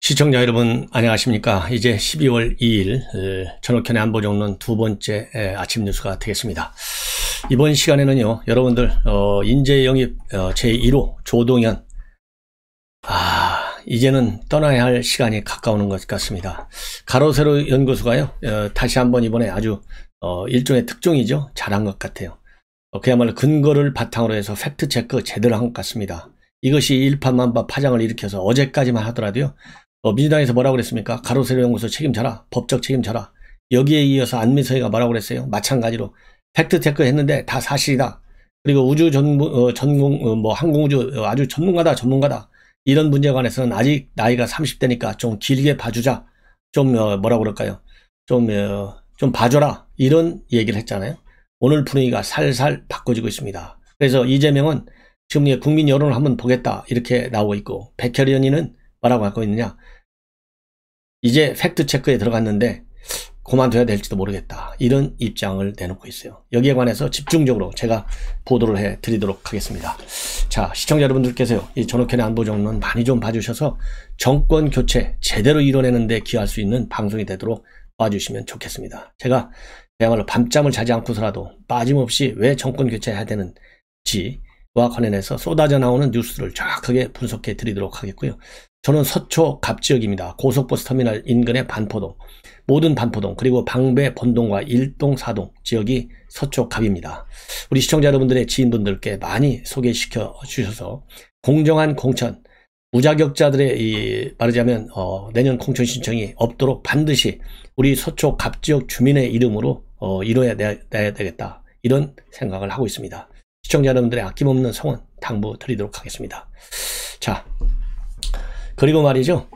시청자 여러분 안녕하십니까. 이제 12월 2일 전옥현의 안보정론 두 번째 아침 뉴스가 되겠습니다. 이번 시간에는요 여러분들 인재 영입 제1호 조동현 이제는 떠나야 할 시간이 가까우는 것 같습니다. 가로세로 연구소가요 다시 한번 이번에 아주 일종의 특종이죠. 잘한 것 같아요. 그야말로 근거를 바탕으로 해서 팩트체크 제대로 한 것 같습니다. 이것이 일파만파 파장을 일으켜서 어제까지만 하더라도요 민주당에서 뭐라고 그랬습니까? 가로세로 연구소 책임져라. 법적 책임져라. 여기에 이어서 안민석이가 뭐라고 그랬어요? 마찬가지로 팩트체크 했는데 다 사실이다. 그리고 우주 항공우주 아주 전문가다. 이런 문제에 관해서는 아직 나이가 30대니까 좀 길게 봐주자. 좀 뭐라고 그럴까요? 좀 봐줘라. 이런 얘기를 했잖아요. 오늘 분위기가 살살 바꿔지고 있습니다. 그래서 이재명은 지금 국민 여론을 한번 보겠다. 이렇게 나오고 있고, 백혜련이는 뭐라고 하고 있느냐? 이제 팩트체크에 들어갔는데 그만둬야 될지도 모르겠다. 이런 입장을 내놓고 있어요. 여기에 관해서 집중적으로 제가 보도를 해드리도록 하겠습니다. 자, 시청자 여러분들께서요, 이 전옥현의 안보정론 많이 좀 봐주셔서 정권 교체 제대로 이뤄내는 데 기여할 수 있는 방송이 되도록 봐주시면 좋겠습니다. 제가 그야말로 밤잠을 자지 않고서라도 빠짐없이 왜 정권 교체해야 되는지와 관련해서 쏟아져 나오는 뉴스를 정확하게 분석해 드리도록 하겠고요. 저는 서초 갑지역입니다. 고속버스 터미널 인근의 반포동, 모든 반포동, 그리고 방배 본동과 1동 4동 지역이 서초 갑입니다. 우리 시청자 여러분들의 지인분들께 많이 소개시켜 주셔서 공정한 공천, 무자격자들의 말하자면 내년 공천 신청이 없도록 반드시 우리 서초 갑지역 주민의 이름으로 이뤄야 되겠다. 이런 생각을 하고 있습니다. 시청자 여러분들의 아낌없는 성원 당부 드리도록 하겠습니다. 자, 그리고 말이죠.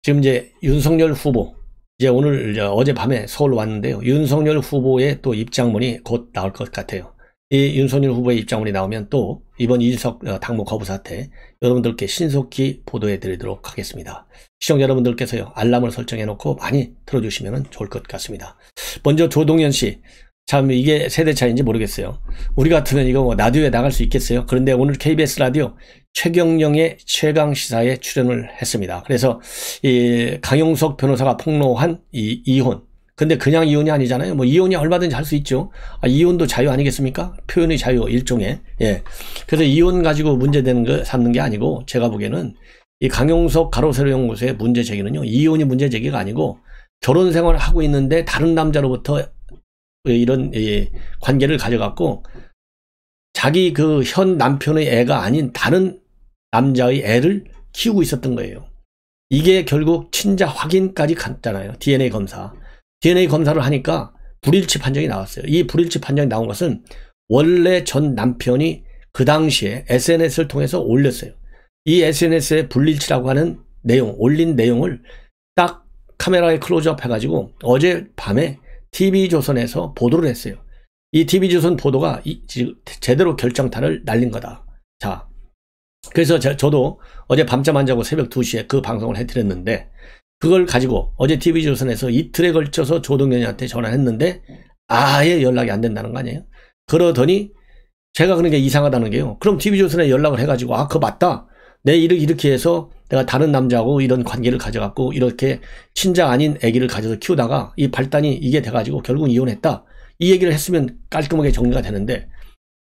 지금 이제 윤석열 후보, 이제 어젯밤에 서울 왔는데요. 윤석열 후보의 또 입장문이 곧 나올 것 같아요. 이 윤석열 후보의 입장문이 나오면 또 이번 이준석 당무 거부 사태 여러분들께 신속히 보도해 드리도록 하겠습니다. 시청자 여러분들께서요 알람을 설정해 놓고 많이 틀어주시면 좋을 것 같습니다. 먼저 조동현 씨, 참 이게 세대 차이인지 모르겠어요. 우리 같으면 이거 라디오에 나갈 수 있겠어요? 그런데 오늘 KBS 라디오 최경영의 최강시사에 출연을 했습니다. 그래서 이 강용석 변호사가 폭로한 이 이혼, 근데 그냥 이혼이 아니잖아요. 뭐 이혼이 얼마든지 할 수 있죠. 이혼도 자유 아니겠습니까? 표현의 자유 일종의. 예. 그래서 이혼 가지고 문제되는 거 삼는 게 아니고, 제가 보기에는 이 강용석 가로세로 연구소의 문제 제기는요, 이혼이 문제 제기가 아니고 결혼 생활을 하고 있는데 다른 남자로부터 이런 관계를 가져갖고 자기 그 현 남편의 애가 아닌 다른 남자의 애를 키우고 있었던 거예요. 이게 결국 친자 확인까지 갔잖아요. DNA 검사. DNA 검사를 하니까 불일치 판정이 나왔어요. 이 불일치 판정이 나온 것은 원래 전 남편이 그 당시에 SNS를 통해서 올렸어요. 이 SNS에 불일치라고 하는 내용, 올린 내용을 딱 카메라에 클로즈업 해가지고 어젯밤에 TV조선에서 보도를 했어요. 이 TV조선 보도가 제대로 결정타를 날린 거다. 자, 그래서 저도 어제 밤잠 안 자고 새벽 2시에 그 방송을 해드렸는데, 그걸 가지고 어제 TV조선에서 이틀에 걸쳐서 조동현이한테 전화를 했는데 아예 연락이 안 된다는 거 아니에요? 그러더니 제가 그런 게 이상하다는 게요. 그럼 TV조선에 연락을 해가지고 그거 맞다. 내 이렇게 해서 내가 다른 남자하고 이런 관계를 가져갖고 이렇게 친자 아닌 아기를 가져서 키우다가 이 발단이 이게 돼가지고 결국 이혼했다. 이 얘기를 했으면 깔끔하게 정리가 되는데,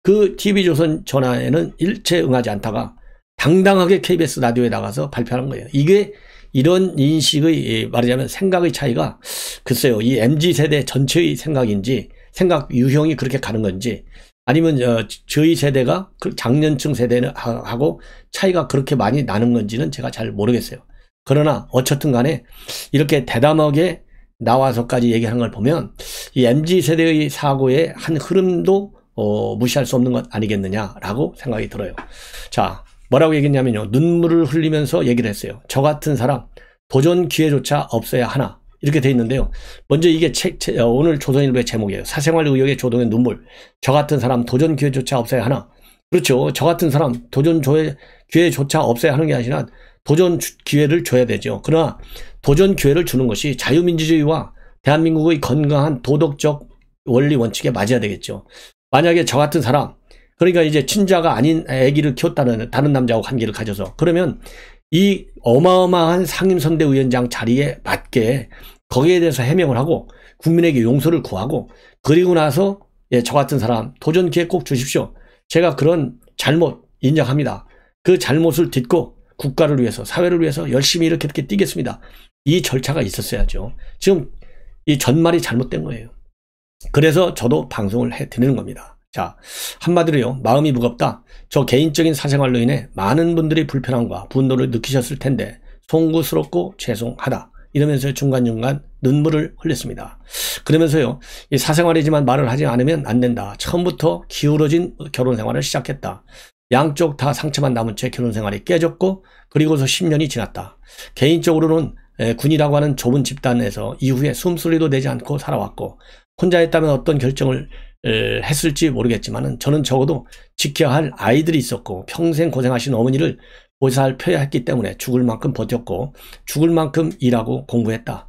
그 TV조선 전화에는 일체 응하지 않다가 당당하게 KBS 라디오에 나가서 발표하는 거예요. 이게 이런 인식의 말하자면 생각의 차이가 글쎄요. 이 MZ세대 전체의 생각인지 생각 유형이 그렇게 가는 건지, 아니면 저희 세대가 그 장년층 세대하고 차이가 그렇게 많이 나는 건지는 제가 잘 모르겠어요. 그러나 어쨌든 간에 이렇게 대담하게 나와서까지 얘기하는 걸 보면 이 MZ세대의 사고의 한 흐름도 무시할 수 없는 것 아니겠느냐라고 생각이 들어요. 자, 뭐라고 얘기했냐면요. 눈물을 흘리면서 얘기를 했어요. 저 같은 사람 도전 기회조차 없어야 하나. 이렇게 돼 있는데요. 먼저 이게 오늘 조선일보의 제목이에요. 사생활 의혹의 조동현 눈물. 저 같은 사람 도전 기회조차 없어야 하나. 그렇죠. 저 같은 사람 도전 기회조차 없어야 하는 게 아니라 도전 기회를 줘야 되죠. 그러나 도전 기회를 주는 것이 자유민주주의와 대한민국의 건강한 도덕적 원리 원칙에 맞아야 되겠죠. 만약에 저 같은 사람, 그러니까 이제 친자가 아닌 아기를 키웠다는 다른 남자하고 관계를 가져서, 그러면 이 어마어마한 상임선대위원장 자리에 맞게 거기에 대해서 해명을 하고 국민에게 용서를 구하고 그리고 나서 저 같은 사람 도전 기회 꼭 주십시오. 제가 그런 잘못 인정합니다. 그 잘못을 딛고 국가를 위해서 사회를 위해서 열심히 이렇게 뛰겠습니다. 이 절차가 있었어야죠. 지금 이 전말이 잘못된 거예요. 그래서 저도 방송을 해드리는 겁니다. 자, 한마디로요, 마음이 무겁다. 저 개인적인 사생활로 인해 많은 분들이 불편함과 분노를 느끼셨을 텐데 송구스럽고 죄송하다. 이러면서 중간중간 눈물을 흘렸습니다. 그러면서요, 이 사생활이지만 말을 하지 않으면 안 된다. 처음부터 기울어진 결혼 생활을 시작했다. 양쪽 다 상처만 남은 채 결혼 생활이 깨졌고 그리고서 10년이 지났다. 개인적으로는 군이라고 하는 좁은 집단에서 이후에 숨소리도 내지 않고 살아왔고 혼자 했다면 어떤 결정을 했을지 모르겠지만 저는 적어도 지켜야 할 아이들이 있었고 평생 고생하신 어머니를 보살펴야 했기 때문에 죽을 만큼 버텼고 죽을 만큼 일하고 공부했다.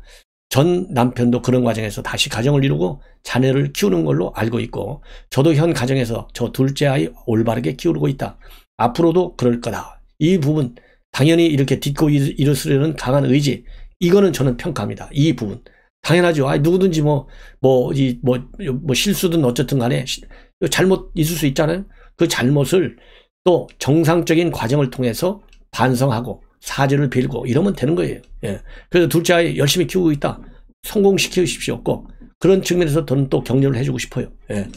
전 남편도 그런 과정에서 다시 가정을 이루고 자녀를 키우는 걸로 알고 있고 저도 현 가정에서 저 둘째 아이 올바르게 키우고 있다. 앞으로도 그럴 거다. 이 부분 당연히 이렇게 딛고 일으쓰려는 강한 의지, 이거는 저는 평가합니다. 이 부분 당연하죠. 누구든지 뭐 실수든 어쨌든 간에 잘못 있을 수 있잖아요. 그 잘못을 또 정상적인 과정을 통해서 반성하고 사죄를 빌고 이러면 되는 거예요. 예. 그래서 둘째 아이 열심히 키우고 있다. 성공시키십시오. 꼭. 그런 측면에서 저는 또 격려를 해주고 싶어요. 예.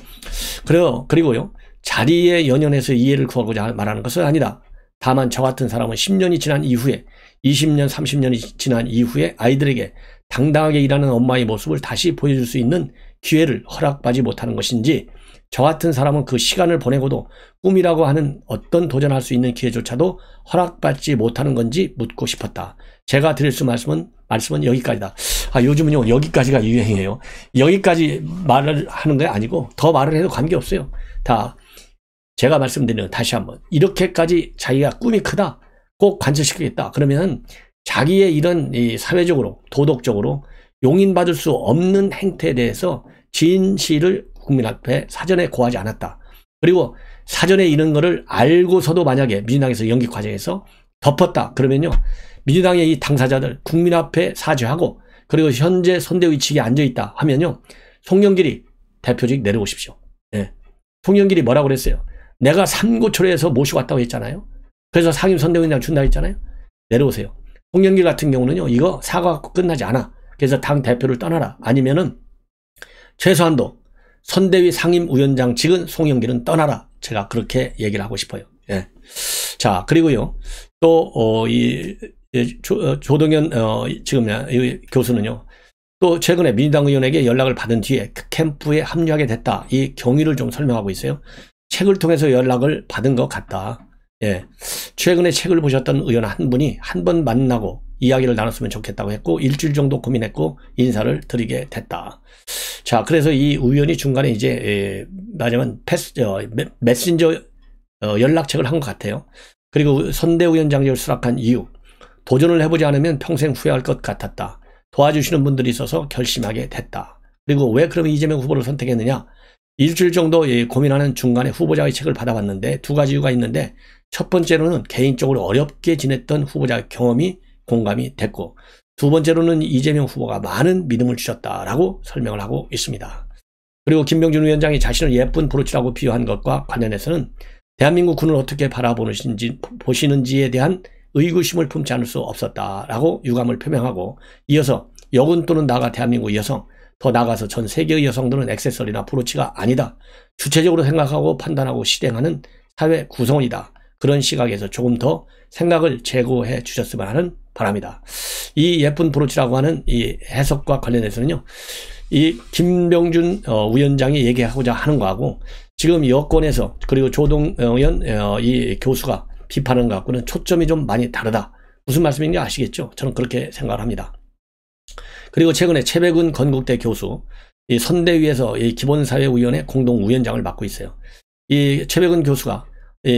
그리고요, 자리에 연연해서 이해를 구하고자 말하는 것은 아니다. 다만 저 같은 사람은 10년이 지난 이후에 20년, 30년이 지난 이후에 아이들에게 당당하게 일하는 엄마의 모습을 다시 보여줄 수 있는 기회를 허락받지 못하는 것인지 저 같은 사람은 그 시간을 보내고도 꿈이라고 하는 어떤 도전할 수 있는 기회조차도 허락받지 못하는 건지 묻고 싶었다. 제가 드릴 수 말씀은 여기까지다. 요즘은요, 여기까지가 유행이에요. 여기까지 말을 하는 게 아니고 더 말을 해도 관계없어요. 다 제가 말씀드리는 다시 한번 이렇게까지 자기가 꿈이 크다, 꼭 관철시키겠다. 그러면 자기의 이런 사회적으로 도덕적으로 용인받을 수 없는 행태에 대해서 진실을 국민 앞에 사전에 고하지 않았다. 그리고 사전에 이런 거를 알고서도 만약에 민주당에서 연기 과정에서 덮었다. 그러면요, 민주당의 이 당사자들 국민 앞에 사죄하고 그리고 현재 선대위 측에 앉아있다 하면요, 송영길이 대표직 내려오십시오. 예. 송영길이 뭐라고 그랬어요? 내가 삼고초려해서 모시고 왔다고 했잖아요. 그래서 상임선대위원장 준다 했잖아요. 내려오세요. 송영길 같은 경우는요, 이거 사과하고 끝나지 않아. 그래서 당 대표를 떠나라. 아니면은 최소한도 선대위 상임위원장직은 송영길은 떠나라. 제가 그렇게 얘기를 하고 싶어요. 예. 자, 그리고요, 또 조동현 지금 이 교수는요, 또 최근에 민주당 의원에게 연락을 받은 뒤에 그 캠프에 합류하게 됐다. 이 경위를 좀 설명하고 있어요. 책을 통해서 연락을 받은 것 같다. 예. 최근에 책을 보셨던 의원 한 분이 한 번 만나고 이야기를 나눴으면 좋겠다고 했고 일주일 정도 고민했고 인사를 드리게 됐다. 자, 그래서 이 의원이 중간에 이제 말하자면 메신저 연락책을 한 것 같아요. 그리고 선대위원장직을 수락한 이유, 도전을 해보지 않으면 평생 후회할 것 같았다. 도와주시는 분들이 있어서 결심하게 됐다. 그리고 왜 그러면 이재명 후보를 선택했느냐? 일주일 정도 고민하는 중간에 후보자의 책을 받아봤는데 두 가지 이유가 있는데, 첫 번째로는 개인적으로 어렵게 지냈던 후보자의 경험이 공감이 됐고, 두 번째로는 이재명 후보가 많은 믿음을 주셨다라고 설명을 하고 있습니다. 그리고 김병준 위원장이 자신을 예쁜 브로치라고 비유한 것과 관련해서는 대한민국 군을 어떻게 보시는지에 대한 의구심을 품지 않을 수 없었다라고 유감을 표명하고, 이어서 여군 또는 나아가 대한민국 여성, 더 나아가서 전 세계의 여성들은 액세서리나 브로치가 아니다. 주체적으로 생각하고 판단하고 실행하는 사회 구성원이다. 그런 시각에서 조금 더 생각을 제고해 주셨으면 하는 바랍니다. 이 예쁜 브로치라고 하는 이 해석과 관련해서는요, 이 김병준 위원장이 얘기하고자 하는 거하고 지금 여권에서 그리고 조동현 이 교수가 비판하는 것 갖고는 초점이 좀 많이 다르다. 무슨 말씀인지 아시겠죠? 저는 그렇게 생각을 합니다. 그리고 최근에 최백운 건국대 교수, 이 선대위에서 이 기본사회위원회 공동위원장을 맡고 있어요. 이 최백운 교수가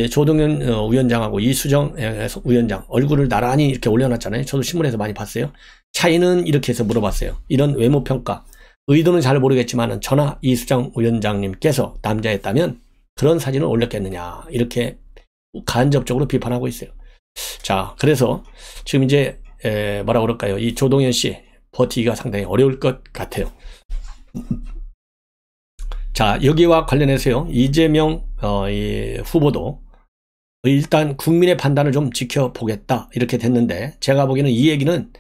조동현 위원장하고 이수정 위원장 얼굴을 나란히 이렇게 올려놨잖아요. 저도 신문에서 많이 봤어요. 차이는 이렇게 해서 물어봤어요. 이런 외모평가, 의도는 잘 모르겠지만 저나 이수정 위원장님께서 남자였다면 그런 사진을 올렸겠느냐, 이렇게 간접적으로 비판하고 있어요. 자, 그래서 지금 이제 뭐라 그럴까요? 이 조동현 씨 버티기가 상당히 어려울 것 같아요. 자, 여기와 관련해서요, 이재명 이 후보도 일단 국민의 판단을 좀 지켜보겠다 이렇게 됐는데, 제가 보기에는 이 얘기는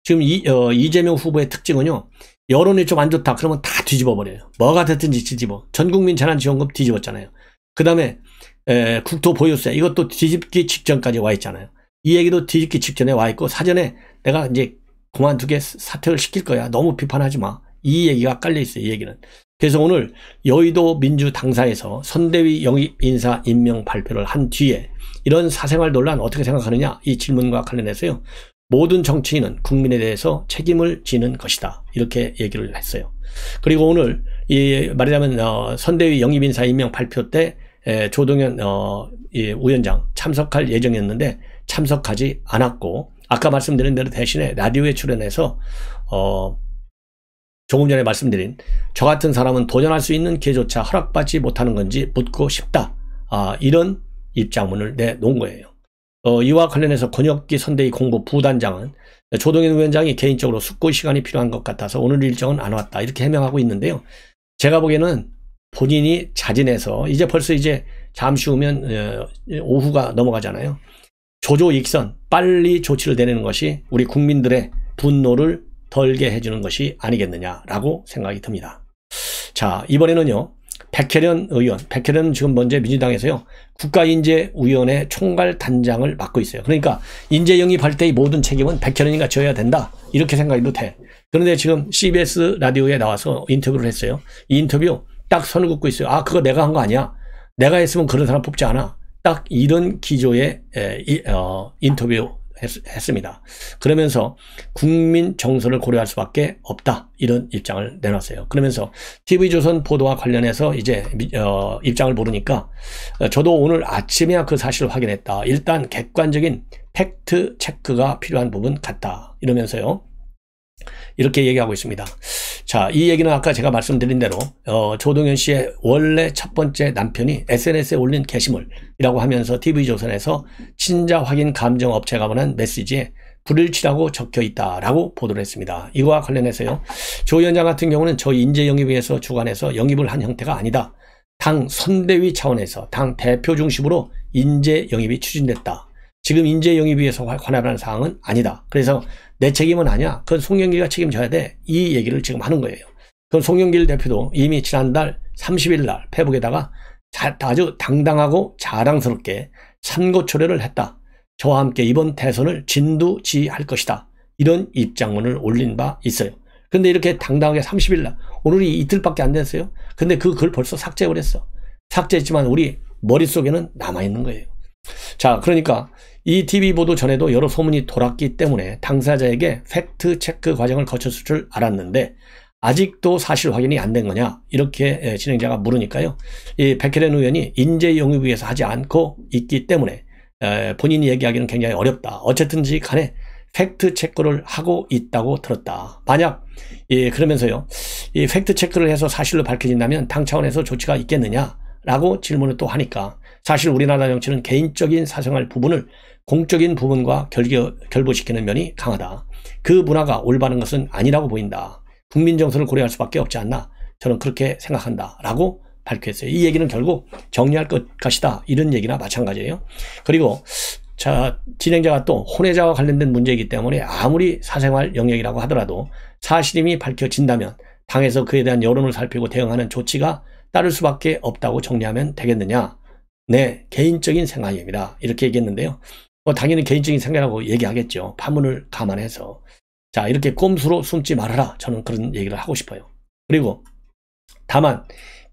지금 이재명 후보의 특징은요, 여론이 좀 안 좋다 그러면 다 뒤집어 버려요. 뭐가 됐든지 뒤집어. 전국민 재난지원금 뒤집었잖아요. 그 다음에 국토보유세 이것도 뒤집기 직전까지 와 있잖아요. 이 얘기도 뒤집기 직전에 와 있고, 사전에 내가 이제 그만두게 사퇴를 시킬 거야, 너무 비판하지 마, 이 얘기가 깔려 있어요. 이 얘기는. 그래서 오늘 여의도 민주당사에서 선대위 영입인사 임명 발표를 한 뒤에 이런 사생활 논란 어떻게 생각하느냐, 이 질문과 관련해서요, 모든 정치인은 국민에 대해서 책임을 지는 것이다 이렇게 얘기를 했어요. 그리고 오늘 말하자면 선대위 영입인사 임명 발표 때 조동현 위원장 참석할 예정이었는데 참석하지 않았고, 아까 말씀드린 대로 대신에 라디오에 출연해서 조금 전에 말씀드린 저 같은 사람은 도전할 수 있는 기회조차 허락받지 못하는 건지 묻고 싶다, 이런 입장문을 내놓은 거예요. 이와 관련해서 권혁기 선대위 공보 부단장은 조동현 위원장이 개인적으로 숙고 시간이 필요한 것 같아서 오늘 일정은 안 왔다 이렇게 해명하고 있는데요. 제가 보기에는 본인이 자진해서 이제 벌써 잠시 후면 오후가 넘어가잖아요. 조조익선 빨리 조치를 내리는 것이 우리 국민들의 분노를 덜게 해주는 것이 아니겠느냐라고 생각이 듭니다. 자, 이번에는요, 백혜련 의원, 백혜련은 지금 먼저 민주당에서요, 국가인재위원회 총괄단장을 맡고 있어요. 그러니까 인재 영입할 때의 모든 책임은 백혜련이가 져야 된다 이렇게 생각해도 돼. 그런데 지금 CBS 라디오에 나와서 인터뷰를 했어요. 이 인터뷰 딱 선을 긋고 있어요. 아, 그거 내가 한 거 아니야, 내가 했으면 그런 사람 뽑지 않아, 딱 이런 기조의 인터뷰 했습니다. 그러면서 국민 정서를 고려할 수밖에 없다 이런 입장을 내놨어요. 그러면서 TV조선 보도와 관련해서 이제 입장을 모르니까 저도 오늘 아침에야 그 사실을 확인했다. 일단 객관적인 팩트 체크가 필요한 부분 같다 이러면서요, 이렇게 얘기하고 있습니다. 자, 이 얘기는 아까 제가 말씀드린 대로 조동현 씨의 원래 첫 번째 남편이 SNS에 올린 게시물이라고 하면서 TV조선에서 친자 확인 감정 업체가 보낸 메시지에 불일치라고 적혀 있다라고 보도를 했습니다. 이거와 관련해서요, 조 위원장 같은 경우는 저희 인재영입위에서 주관해서 영입을 한 형태가 아니다, 당 선대위 차원에서 당 대표 중심으로 인재영입이 추진됐다, 지금 인재영입위에서 관할하는 사항은 아니다, 그래서 내 책임은 아니야, 그건 송영길가 책임져야 돼, 이 얘기를 지금 하는 거예요. 그럼 송영길 대표도 이미 지난달 30일 날 페북에다가 아주 당당하고 자랑스럽게 선거 초래를 했다, 저와 함께 이번 대선을 진두지휘할 것이다, 이런 입장문을 올린 바 있어요. 근데 이렇게 당당하게 30일 날, 오늘이 이틀밖에 안 됐어요. 근데 그 글 벌써 삭제해버렸어. 삭제했지만 우리 머릿속에는 남아있는 거예요. 자, 그러니까 이 TV 보도 전에도 여러 소문이 돌았기 때문에 당사자에게 팩트 체크 과정을 거쳤을 줄 알았는데 아직도 사실 확인이 안 된 거냐 이렇게 진행자가 물으니까요, 이 백혜련 의원이 인재영입위에서 하지 않고 있기 때문에 본인이 얘기하기는 굉장히 어렵다, 어쨌든지 간에 팩트 체크를 하고 있다고 들었다. 만약 그러면서요, 이 팩트 체크를 해서 사실로 밝혀진다면 당 차원에서 조치가 있겠느냐라고 질문을 또 하니까, 사실 우리나라 정치는 개인적인 사생활 부분을 공적인 부분과 결부시키는 면이 강하다, 그 문화가 올바른 것은 아니라고 보인다, 국민 정서를 고려할 수밖에 없지 않나, 저는 그렇게 생각한다 라고 밝혔어요. 이 얘기는 결국 정리할 것이다 이런 얘기나 마찬가지예요. 그리고 자, 진행자가 또 혼외자와 관련된 문제이기 때문에 아무리 사생활 영역이라고 하더라도 사실임이 밝혀진다면 당에서 그에 대한 여론을 살피고 대응하는 조치가 따를 수밖에 없다고 정리하면 되겠느냐, 네, 개인적인 생각입니다 이렇게 얘기했는데요, 당연히 개인적인 생각이라고 얘기하겠죠, 판문을 감안해서. 자, 이렇게 꼼수로 숨지 말아라, 저는 그런 얘기를 하고 싶어요. 그리고 다만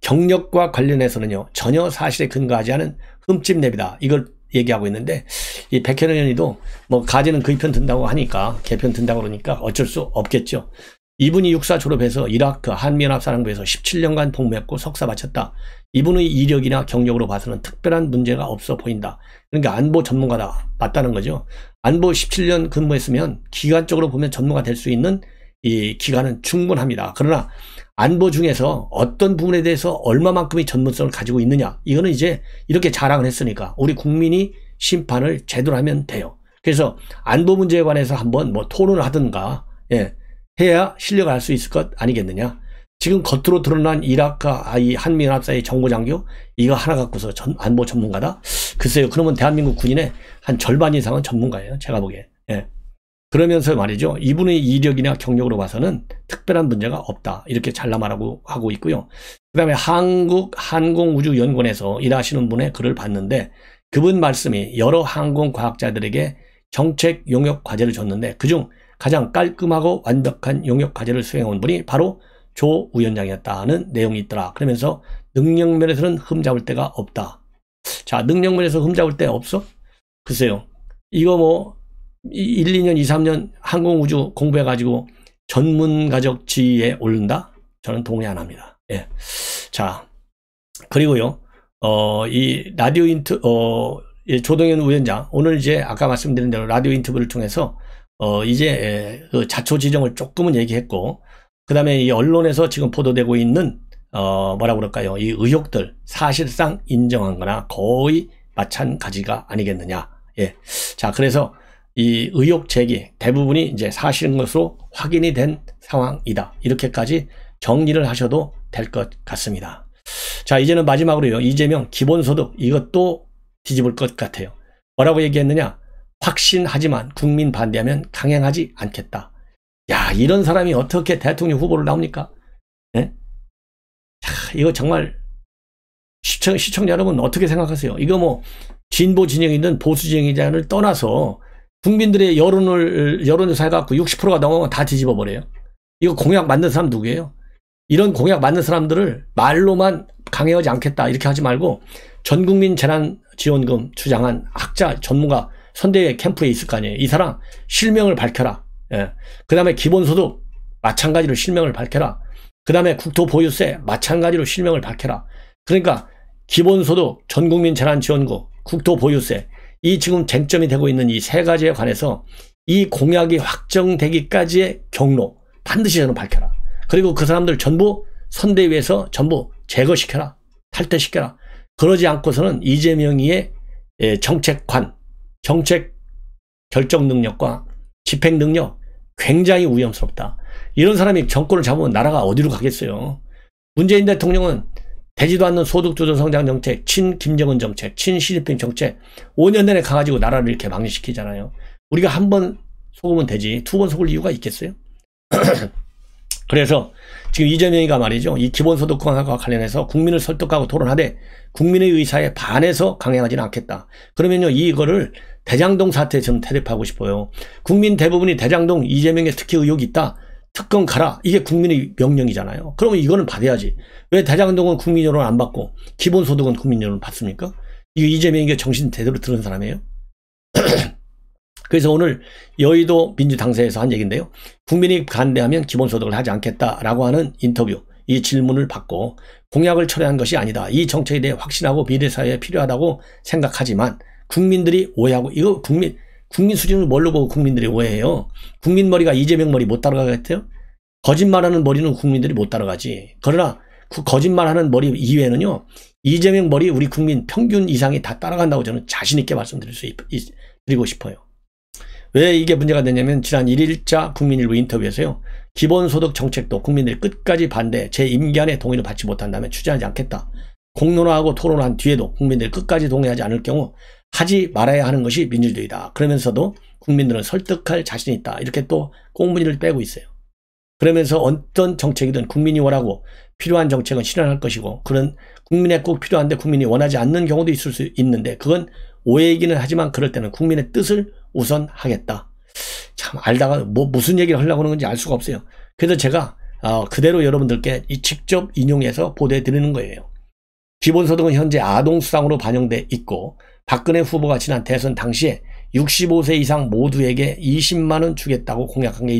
경력과 관련해서는요, 전혀 사실에 근거하지 않은 흠집내비다 이걸 얘기하고 있는데, 이 백혜련 의원이도 뭐 가지는 그 편 든다고 하니까, 개편 든다고 그러니까 어쩔 수 없겠죠. 이분이 육사 졸업해서 이라크 한미연합사령부에서 17년간 복무했고 석사 마쳤다. 이분의 이력이나 경력으로 봐서는 특별한 문제가 없어 보인다. 그러니까 안보 전문가다 맞다는 거죠. 안보 17년 근무했으면 기간적으로 보면 전문가 될 수 있는 이 기간은 충분합니다. 그러나 안보 중에서 어떤 부분에 대해서 얼마만큼의 전문성을 가지고 있느냐, 이거는 이제 이렇게 자랑을 했으니까 우리 국민이 심판을 제대로 하면 돼요. 그래서 안보 문제에 관해서 한번 뭐 토론을 하든가, 예, 해야 신뢰가 할 수 있을 것 아니겠느냐. 지금 겉으로 드러난 이라크와 이 한미연합사의 정보장교 이거 하나 갖고서 안보 전문가다? 글쎄요. 그러면 대한민국 군인의 한 절반 이상은 전문가예요. 제가 보기에. 예. 그러면서 말이죠. 이분의 이력이나 경력으로 봐서는 특별한 문제가 없다. 이렇게 잘라말하고 하고 있고요. 그 다음에 한국항공우주연구원에서 일하시는 분의 글을 봤는데 그분 말씀이 여러 항공과학자들에게 정책 용역 과제를 줬는데 그중 가장 깔끔하고 완벽한 용역 과제를 수행한 분이 바로 조 위원장이었다는 내용이 있더라. 그러면서 능력면에서는 흠잡을 데가 없다. 자, 능력면에서 흠잡을 데 없어? 글쎄요. 이거 뭐 1, 2년, 2, 3년 항공우주 공부해가지고 전문가적 지위에 오른다? 저는 동의 안 합니다. 예. 자, 그리고요, 이 라디오 조동현 위원장, 오늘 이제 아까 말씀드린 대로 라디오 인터뷰를 통해서, 이제, 그 자초 지정을 조금은 얘기했고, 그 다음에 이 언론에서 지금 보도되고 있는, 뭐라고 그럴까요? 이 의혹들, 사실상 인정한 거나 거의 마찬가지가 아니겠느냐. 예. 자, 그래서, 이 의혹 제기 대부분이 이제 사실인 것으로 확인이 된 상황이다. 이렇게까지 정리를 하셔도 될 것 같습니다. 자, 이제는 마지막으로요. 이재명 기본소득 이것도 뒤집을 것 같아요. 뭐라고 얘기했느냐? 확신하지만 국민 반대하면 강행하지 않겠다. 야, 이런 사람이 어떻게 대통령 후보를 나옵니까? 네? 자, 이거 정말 시청자 여러분 어떻게 생각하세요? 이거 뭐 진보 진영이든 보수 진영이든을 떠나서 국민들의 여론조사 해갖고 60%가 넘어가면 다 뒤집어 버려요. 이거 공약 만든 사람 누구예요? 이런 공약 만든 사람들을 말로만 강행하지 않겠다 이렇게 하지 말고 전국민 재난지원금 주장한 학자 전문가 선대위 캠프에 있을 거 아니에요. 이 사람 실명을 밝혀라. 예. 그 다음에 기본소득 마찬가지로 실명을 밝혀라. 그 다음에 국토보유세 마찬가지로 실명을 밝혀라. 그러니까 기본소득, 전국민 재난지원금, 국토보유세 이 지금 쟁점이 되고 있는 이 세 가지에 관해서 이 공약이 확정되기까지의 경로 반드시 저는 밝혀라. 그리고 그 사람들 전부 선대위에서 전부 제거시켜라. 탈퇴시켜라. 그러지 않고서는 이재명이의 정책관, 정책 결정 능력과 집행 능력 굉장히 위험스럽다. 이런 사람이 정권을 잡으면 나라가 어디로 가겠어요. 문재인 대통령은 되지도 않는 소득주도 성장 정책, 친 김정은 정책, 친 시진핑 정책 5년 내내 가가지고 나라를 이렇게 망신시키잖아요. 우리가 한 번 속으면 되지 두 번 속을 이유가 있겠어요? 그래서 지금 이재명이가 말이죠. 이 기본소득공약과 관련해서 국민을 설득하고 토론하되 국민의 의사에 반해서 강행하지는 않겠다. 그러면요. 이거를 대장동 사태에 저는 대립하고 싶어요. 국민 대부분이 대장동 이재명에 특히 의혹이 있다. 특검 가라. 이게 국민의 명령이잖아요. 그러면 이거는 받아야지. 왜 대장동은 국민 여론 안 받고 기본소득은 국민 여론 받습니까? 이거 이재명이 정신 제대로 들은 사람이에요? 그래서 오늘 여의도 민주당사에서 한 얘기인데요. 국민이 반대하면 기본소득을 하지 않겠다라고 하는 인터뷰, 이 질문을 받고 공약을 철회한 것이 아니다. 이 정책에 대해 확신하고 미래사회에 필요하다고 생각하지만 국민들이 오해하고 이거 국민 수준을 뭘로 보고 국민들이 오해해요. 국민 머리가 이재명 머리 못 따라가겠대요? 거짓말하는 머리는 국민들이 못 따라가지. 그러나 그 거짓말하는 머리 이외에는요. 이재명 머리 우리 국민 평균 이상이 다 따라간다고 저는 자신 있게 말씀드리고 싶어요. 왜 이게 문제가 되냐면 지난 1일자 국민일보 인터뷰에서요. 기본소득 정책도 국민들이 끝까지 반대, 제 임기안에 동의를 받지 못한다면 추진하지 않겠다. 공론화하고 토론한 뒤에도 국민들이 끝까지 동의하지 않을 경우 하지 말아야 하는 것이 민주주의다. 그러면서도 국민들은 설득할 자신이 있다. 이렇게 또 꽁무니를 빼고 있어요. 그러면서 어떤 정책이든 국민이 원하고 필요한 정책은 실현할 것이고 그런 국민에 꼭 필요한데 국민이 원하지 않는 경우도 있을 수 있는데 그건 오해이기는 하지만 그럴 때는 국민의 뜻을 우선 하겠다. 참 알다가 무슨 얘기를 하려고 하는 건지 알 수가 없어요. 그래서 제가 그대로 여러분들께 직접 인용해서 보도해 드리는 거예요. 기본소득은 현재 아동수당으로 반영돼 있고 박근혜 후보가 지난 대선 당시에 65세 이상 모두에게 20만 원 주겠다고 공약한 게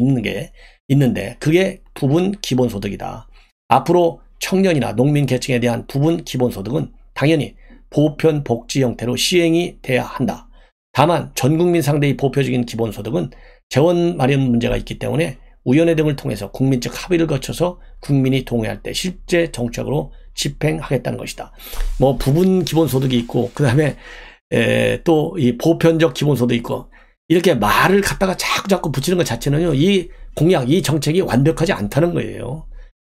있는데 그게 부분 기본소득이다. 앞으로 청년이나 농민 계층에 대한 부분 기본소득은 당연히 보편 복지 형태로 시행이 돼야 한다. 다만 전국민 상대의 보편적인 기본소득은 재원 마련 문제가 있기 때문에 위원회 등을 통해서 국민적 합의를 거쳐서 국민이 동의할 때 실제 정책으로 집행하겠다는 것이다. 뭐 부분 기본소득이 있고 그 다음에 또 이 보편적 기본소득이 있고 이렇게 말을 갖다가 자꾸 붙이는 것 자체는요, 이 공약, 이 정책이 완벽하지 않다는 거예요.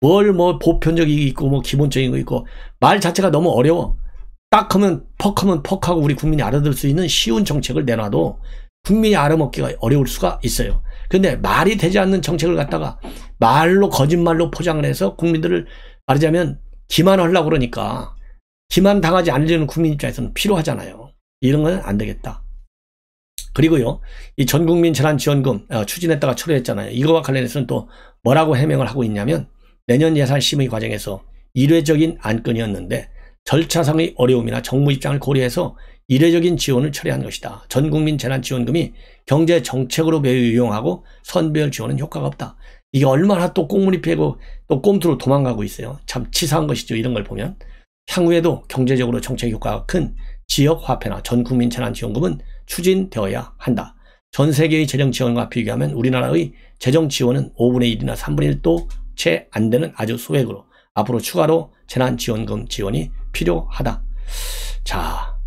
뭘 뭐 보편적이 있고 뭐 기본적인 거 있고, 말 자체가 너무 어려워. 딱 하면 퍽하고 우리 국민이 알아들 수 있는 쉬운 정책을 내놔도 국민이 알아먹기가 어려울 수가 있어요. 근데 말이 되지 않는 정책을 갖다가 말로 거짓말로 포장을 해서 국민들을 말하자면 기만하려고 그러니까 기만 당하지 않으려는 국민 입장에서는 필요하잖아요. 이런 건 안 되겠다. 그리고요, 이 전국민 재난지원금 추진했다가 철회했잖아요. 이거와 관련해서는 또 뭐라고 해명을 하고 있냐면, 내년 예산 심의 과정에서 이례적인 안건이었는데 절차상의 어려움이나 정부 입장을 고려해서 이례적인 지원을 처리한 것이다. 전국민 재난지원금이 경제 정책으로 매우 유용하고 선별 지원은 효과가 없다. 이게 얼마나 또 꽁무니 패고 또 꼼수로 도망가고 있어요. 참 치사한 것이죠. 이런 걸 보면. 향후에도 경제적으로 정책 효과가 큰 지역화폐나 전국민 재난지원금은 추진되어야 한다. 전 세계의 재정 지원과 비교하면 우리나라의 재정 지원은 5분의 1이나 3분의 1도 채 안 되는 아주 소액으로 앞으로 추가로 재난지원금 지원이 필요하다. 자,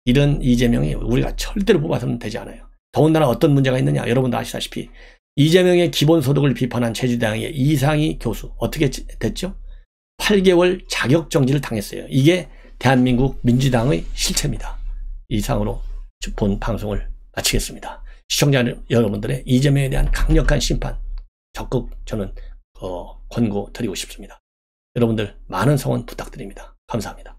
이런 이재명이 우리가 절대로 뽑아서는 되지 않아요. 더군다나 어떤 문제가 있느냐, 여러분도 아시다시피 이재명의 기본소득을 비판한 제주대학의 이상희 교수 어떻게 됐죠? 8개월 자격정지를 당했어요. 이게 대한민국 민주당의 실체입니다. 이상으로 본 방송을 마치겠습니다. 시청자 여러분들의 이재명에 대한 강력한 심판 적극 저는 권고 드리고 싶습니다. 여러분들 많은 성원 부탁드립니다. 감사합니다.